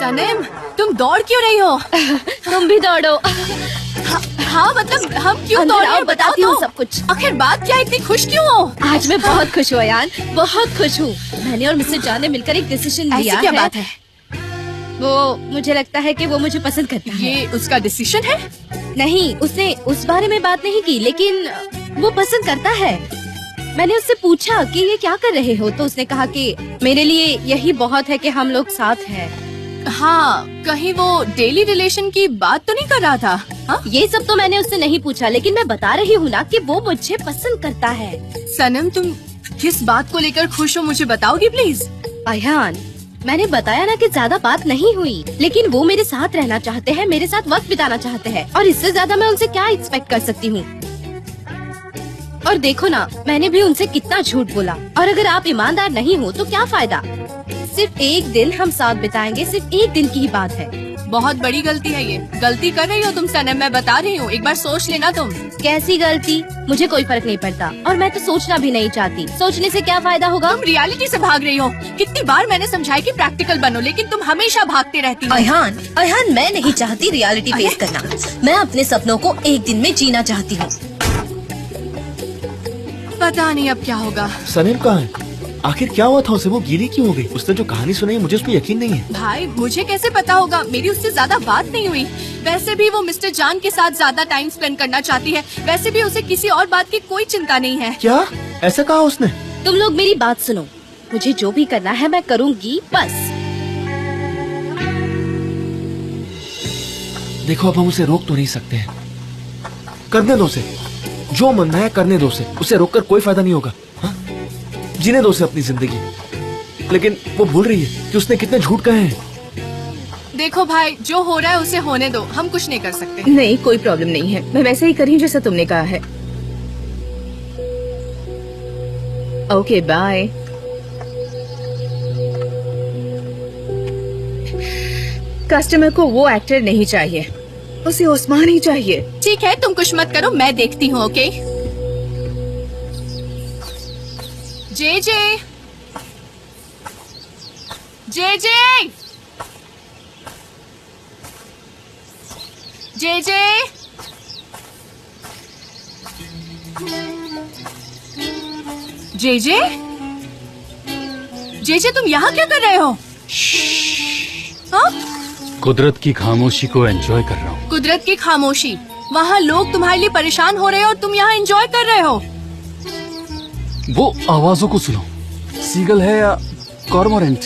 सनम, तुम दौड़ क्यों रही हो? तुम भी दौड़ो। हाँ मतलब हम क्यों दौड़ रहे हैं? बताती हूँ सब कुछ। आखिर बात क्या, इतनी खुश क्यों हो? आज मैं बहुत खुश हूँ अयान, बहुत खुश हूँ। मैंने और मिस्टर जॉन ने मिलकर एक डिसीजन लिया है। क्या बात है? वो मुझे लगता है कि वो मुझे पसंद करता है। ये उसका डिसीजन है? नहीं, उसने उस बारे में बात नहीं की, लेकिन वो पसंद करता है। मैंने उससे पूछा कि ये क्या कर रहे हो, तो उसने कहा कि मेरे लिए यही बहुत है कि हम लोग साथ हैं। हाँ, कहीं वो डेली रिलेशन की बात तो नहीं कर रहा था? हाँ? ये सब तो मैंने उससे नहीं पूछा, लेकिन मैं बता रही हूँ ना कि वो मुझे पसंद करता है। सनम, तुम किस बात को लेकर खुश हो, मुझे बताओगी प्लीज? अयान, मैंने बताया ना कि ज्यादा बात नहीं हुई, लेकिन वो मेरे साथ रहना चाहते हैं, मेरे साथ वक्त बिताना चाहते हैं, और इससे ज्यादा मैं उनसे क्या एक्सपेक्ट कर सकती हूँ। और देखो ना, मैंने भी उनसे कितना झूठ बोला, और अगर आप ईमानदार नहीं हो तो क्या फायदा। सिर्फ एक दिन हम साथ बिताएंगे, सिर्फ एक दिन की ही बात है। बहुत बड़ी गलती है ये। गलती कर रही हो तुम सनम, मैं बता रही हूँ, एक बार सोच लेना तुम। कैसी गलती? मुझे कोई फर्क नहीं पड़ता, और मैं तो सोचना भी नहीं चाहती। सोचने से क्या फायदा होगा? तुम रियलिटी से भाग रही हो। कितनी बार मैंने समझाया कि प्रैक्टिकल बनो, लेकिन तुम हमेशा भागते रहती हो। अयान, मैं नहीं चाहती रियलिटी फेस करना। मैं अपने सपनों को एक दिन में जीना चाहती हूँ। पता नहीं अब क्या होगा। सनम कहाँ है? आखिर क्या हुआ था उसे? वो गीली क्यों हो गई? उसने जो कहानी सुनाई मुझे उस पर यकीन नहीं है। भाई, मुझे कैसे पता होगा? मेरी उससे ज्यादा बात नहीं हुई। वैसे भी वो मिस्टर जान के साथ ज्यादा टाइम स्पेंड करना चाहती है। वैसे भी उसे किसी और बात की कोई चिंता नहीं है। क्या ऐसा कहा उसने? तुम लोग मेरी बात सुनो, मुझे जो भी करना है मैं करूँगी, बस। देखो, अब हम उसे रोक तो नहीं सकते हैं। करने दो उसे, जो मनना है करने दो उसे। उसे रोककर कोई फायदा नहीं होगा। हाँ? जीने दो उसे अपनी जिंदगी। लेकिन वो भूल रही है कि उसने कितने झूठ कहे हैं। देखो भाई, जो हो रहा है उसे होने दो, हम कुछ नहीं कर सकते। नहीं, कोई प्रॉब्लम नहीं है, मैं वैसे ही कर रही हूँ जैसा तुमने कहा है। Okay, bye. कस्टमर को वो एक्टर नहीं चाहिए, उसे उस्मान ही चाहिए। ठीक है, तुम कुछ मत करो, मैं देखती हूँ। ओके जे जे जे जे जे जे जे जे जे तुम यहाँ क्या कर रहे हो? हाँ? कुदरत की खामोशी को एंजॉय कर रहा हूँ। कुदरत की खामोशी? वहाँ लोग तुम्हारे लिए परेशान हो रहे हो और तुम यहाँ एंजॉय कर रहे हो। वो आवाजों को सुनो, सीगल है या कॉर्मोरेंट?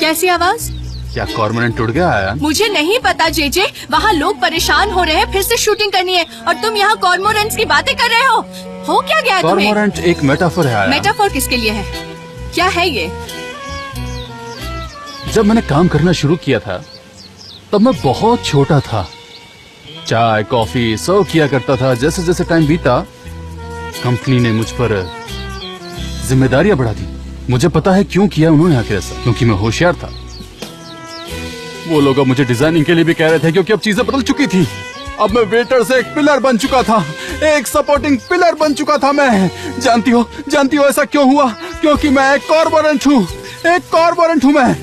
कैसी आवाज? क्या कॉर्मोरेंट उड़ गया आया? मुझे नहीं पता जे जे, वहाँ लोग परेशान हो रहे हैं, फिर से शूटिंग करनी है, और तुम यहाँ कॉर्मोरेंट्स की बातें कर रहे हो क्या गया तुम्हें? कॉर्मोरेंट एक मेटाफोर है आया। मेटाफोर किसके लिए है? क्या है ये? जब मैंने काम करना शुरू किया था तब मैं बहुत छोटा था। चाय कॉफी सर्व किया करता था। जैसे जैसे टाइम बीता, कंपनी ने मुझ पर जिम्मेदारियां बढ़ा दी। मुझे पता है क्यों किया उन्होंने आखिर ऐसा, क्योंकि मैं होशियार था। वो लोग अब मुझे डिजाइनिंग के लिए भी कह रहे थे, क्योंकि अब चीजें बदल चुकी थी। अब मैं वेटर से एक पिलर बन चुका था, एक सपोर्टिंग पिलर बन चुका था मैं। जानती हो ऐसा क्यों हुआ? क्योंकि मैं एक कॉर्पोरेट हूँ, एक कॉर्पोरेट हूँ मैं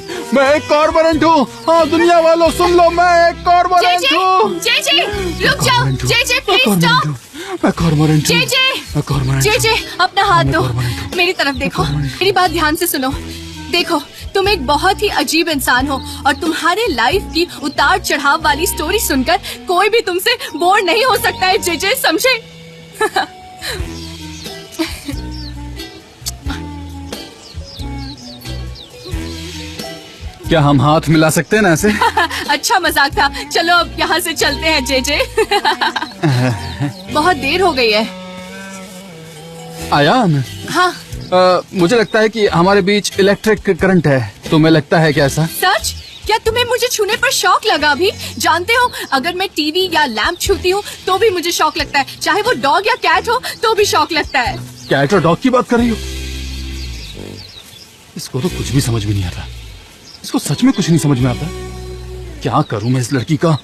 एक कॉर्पोरेट हूँ। हाँ दुनिया वालों सुन लो, मैं एक कॉर्पोरेट हूँ। जे जे रुक जाओ, जे जे प्लीज स्टॉप। मैं कॉर्पोरेट हूँ। जे जे अपना हाथ दो, मेरी तरफ देखो, मेरी बात ध्यान से सुनो। देखो, तुम एक बहुत ही अजीब इंसान हो, और तुम्हारे लाइफ की उतार चढ़ाव वाली स्टोरी सुनकर कोई भी तुमसे बोर नहीं हो सकता है जे जे, समझे? क्या हम हाथ मिला सकते हैं ना ऐसे? अच्छा मजाक था, चलो अब यहाँ से चलते हैं जे जे। बहुत देर हो गई है। आयान, हाँ मुझे लगता है कि हमारे बीच इलेक्ट्रिक करंट है। तुम्हें लगता है क्या ऐसा? सच? क्या तुम्हें मुझे छूने पर शौक लगा अभी? जानते हो, अगर मैं टीवी या लैंप छूती हूँ तो भी मुझे शौक लगता है, चाहे वो डॉग या कैट हो तो भी शौक लगता है। कैट और डॉग की बात कर रही हो? इसको तो कुछ भी समझ में नहीं आता। इसको सच में कुछ नहीं समझ में आता। क्या करूं मैं इस लड़की का?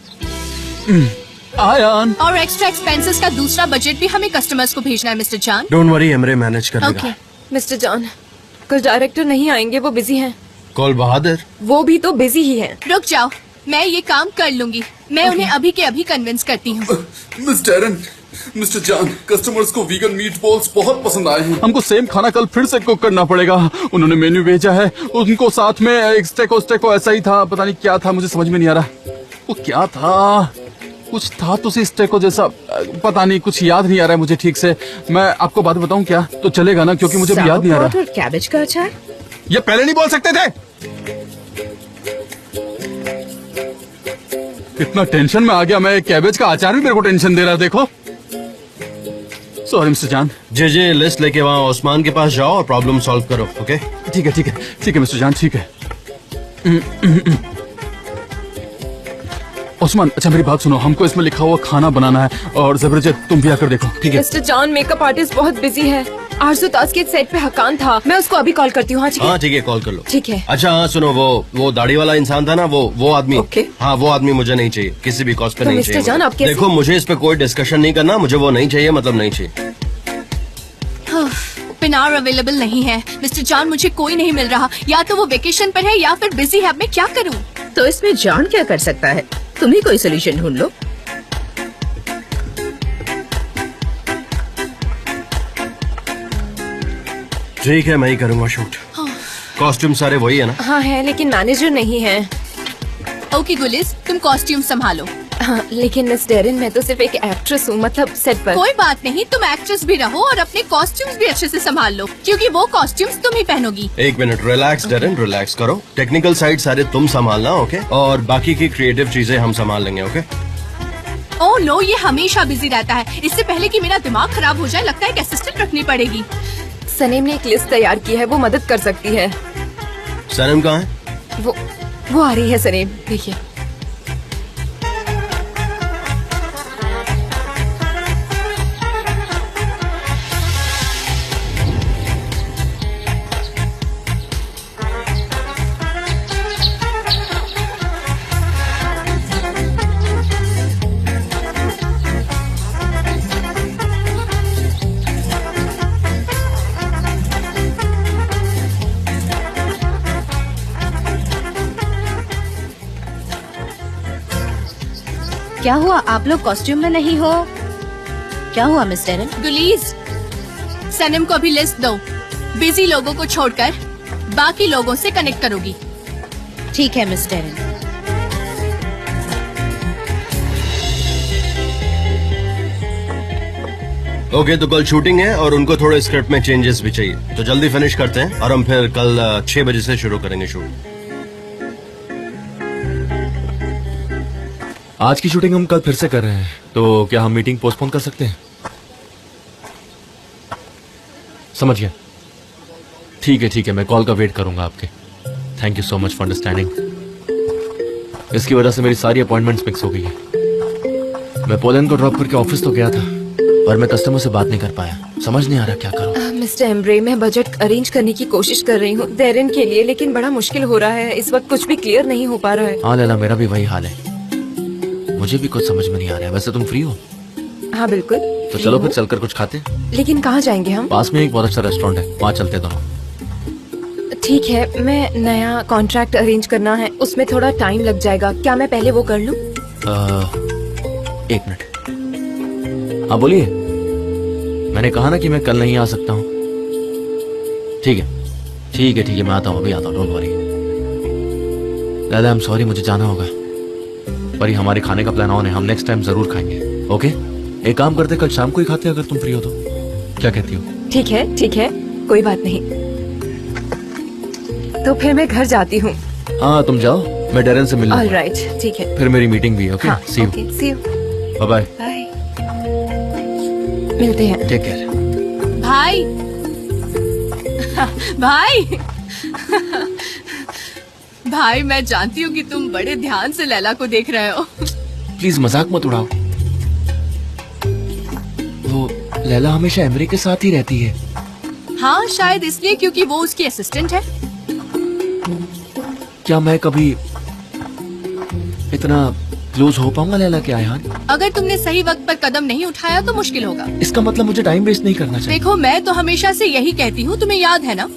आयान, और एक्स्ट्रा एक्सपेंसेस का दूसरा बजट भी हमें कस्टमर्स को भेजना है मिस्टर जान। डोंट वरी, एमरे मैनेज कर लेगा। ओके मिस्टर जॉन, कुछ डायरेक्टर नहीं आएंगे, वो बिजी हैं। कॉल बहादुर। वो भी तो बिजी ही है। रुक जाओ, मैं ये काम कर लूंगी। मैं उन्हें अभी के अभी कन्विंस करती हूँ। Miss Darren, mister John, customers को वीगन मीट बॉल्स बहुत पसंद आए हैं। हमको सेम खाना कल फिर से कुक करना पड़ेगा। उन्होंने मेन्यू भेजा है, उनको साथ में एक स्टेको ऐसा ही था, पता नहीं क्या था, मुझे समझ में नहीं आ रहा वो क्या था। कुछ था तो उसी स्टेको जैसा, पता नहीं, कुछ याद नहीं आ रहा है मुझे ठीक से। मैं आपको बाद में बताऊं क्या? तो चलेगा ना, क्योंकि मुझे भी याद नहीं आ रहा। और कैबेज का अचार। ये पहले नहीं बोल सकते थे? इतना टेंशन में आ गया मैं, कैबेज का अचार भी मेरे को टेंशन दे रहा है। देखो, सॉरी मिस्टर जान। जे लिस्ट लेके वहाँ ओस्मान के पास जाओ और प्रॉब्लम सॉल्व करो। ओके, ठीक है ठीक है ठीक है मिस्टर जान, ठीक है। ओस्मान, अच्छा मेरी बात सुनो, हमको इसमें लिखा हुआ खाना बनाना है और ज़बरदस्त तुम भी आकर देखो, ठीक है? मिस्टर जॉन, मेकअप आर्टिस्ट बहुत बिजी है। आरजू ताज के सेट पे हकान था, मैं उसको अभी कॉल करती हूँ। हाँ ठीक है, कॉल कर लो। ठीक है। अच्छा हाँ सुनो, वो दाढ़ी वाला इंसान था ना, वो आदमी। ओके। हाँ वो आदमी मुझे नहीं चाहिए, किसी भी कॉस्ट पे तो नहीं मिस्टर चाहिए। जॉन, आप कैसे- देखो मुझे इस पे कोई डिस्कशन नहीं करना, मुझे वो नहीं चाहिए, मतलब नहीं चाहिए। पिनार अवेलेबल नहीं है। मिस्टर जॉन, मुझे कोई नहीं मिल रहा। या तो वो वेकेशन पर है या फिर बिजी है। अब मैं क्या करूँ? तो इसमें जॉन क्या कर सकता है? तुम ही कोई सोल्यूशन ढूंढ लो। ठीक है, मैं ही करूँगा शूट। कॉस्ट्यूम सारे वही है ना? हाँ है, लेकिन मैनेजर नहीं है। ओके गुलिस, तुम कॉस्ट्यूम संभालो। हाँ, लेकिन मिस डेरिन, मैं तो सिर्फ एक एक्ट्रेस हूँ, मतलब सेट पर। कोई बात नहीं, तुम एक्ट्रेस भी रहो और अपने कॉस्ट्यूम्स भी अच्छे से संभाल लो, क्योंकि वो कॉस्ट्यूम्स तुम ही पहनोगी। एक मिनट, रिलैक्स डेरिन, रिलैक्स करो। टेक्निकल साइड सारे तुम संभालना, ओके? और बाकी की क्रिएटिव चीजें हम संभाल लेंगे, ओके? ओह नो, ये हमेशा बिजी रहता है। इससे पहले कि मेरा दिमाग खराब हो जाए, लगता है एक असिस्टेंट रखनी पड़ेगी। सनीम ने एक लिस्ट तैयार की है, वो मदद कर सकती है। सनम कहाँ है? वो आ रही है सनीम, देखिए। क्या हुआ, आप लोग कॉस्ट्यूम में नहीं हो? क्या हुआ मिस डेरन? गुलीज, सनम को अभी लिस्ट दो। बिजी लोगों को छोड़कर बाकी लोगों से कनेक्ट करोगी। ठीक है मिस डेरन। ओके, तो कल शूटिंग है और उनको थोड़े स्क्रिप्ट में चेंजेस भी चाहिए, तो जल्दी फिनिश करते हैं और हम फिर कल 6 बजे से शुरू करेंगे शूट। आज की शूटिंग हम कल फिर से कर रहे हैं, तो क्या हम मीटिंग पोस्टपोन कर सकते हैं? समझ गया। ठीक है, मैं कॉल का वेट करूंगा आपके। Thank you so much for understanding. इसकी वजह से मेरी सारी अपॉइंटमेंट्स मिक्स हो गई है। मैं पोलैंड को ड्रॉप करके ऑफिस तो गया था, पर मैं कस्टमर से बात नहीं कर पाया। समझ नहीं आ रहा क्या करूं। मिस्टर एम्ब्रे, मैं बजट अरेंज करने की कोशिश कर रही हूँ डेरिन के लिए, लेकिन बड़ा मुश्किल हो रहा है। इस वक्त कुछ भी क्लियर नहीं हो पा रहा है। हाँ लैला, मेरा भी वही हाल है। मुझे भी कुछ समझ में नहीं आ रहा है। वैसे तुम फ्री हो? हाँ बिल्कुल। तो चलो फिर चलकर कुछ खाते हैं। लेकिन कहाँ जाएंगे हम? पास में एक बहुत अच्छा रेस्टोरेंट है, वहाँ चलते दोनों। ठीक है, मैं नया कॉन्ट्रैक्ट अरेंज करना है, उसमें थोड़ा टाइम लग जाएगा। क्या मैं पहले वो कर लूँ? 1 मिनट। हाँ बोलिए। मैंने कहा ना कि मैं कल नहीं आ सकता हूँ। ठीक है, मैं आता हूँ, अभी आता हूँ, डोंट वरी। दादा आई एम सॉरी, मुझे जाना होगा, पर ये हमारे खाने का प्लान ऑन है। हम नेक्स्ट टाइम जरूर खाएंगे, ओके? एक काम करते, कल शाम को ही खाते, अगर तुम फ्री हो तो। क्या कहती हो? ठीक है, कोई बात नहीं। तो फिर मैं घर जाती हूँ। हाँ तुम जाओ, मैं डेरन से मिलने। ऑलराइट, ठीक है। फिर मेरी मीटिंग भी है, ओके? हाँ, see you. Okay, see you. Bye bye. Bye. मिलते हैं। Take care. भाई भाई भाई, मैं जानती हूँ कि तुम बड़े ध्यान से लैला को देख रहे हो। प्लीज मजाक मत उड़ाओ। वो लैला हमेशा एमरे के साथ ही रहती है। हाँ, शायद इसलिए क्योंकि वो उसकी असिस्टेंट है। क्या मैं कभी इतना क्लोज हो पाऊंगा लैला के आयान? अगर तुमने सही वक्त पर कदम नहीं उठाया तो मुश्किल होगा। इसका मतलब मुझे टाइम वेस्ट नहीं करना चाहिए। देखो, मैं तो हमेशा से यही कहती हूँ, तुम्हें याद है ना?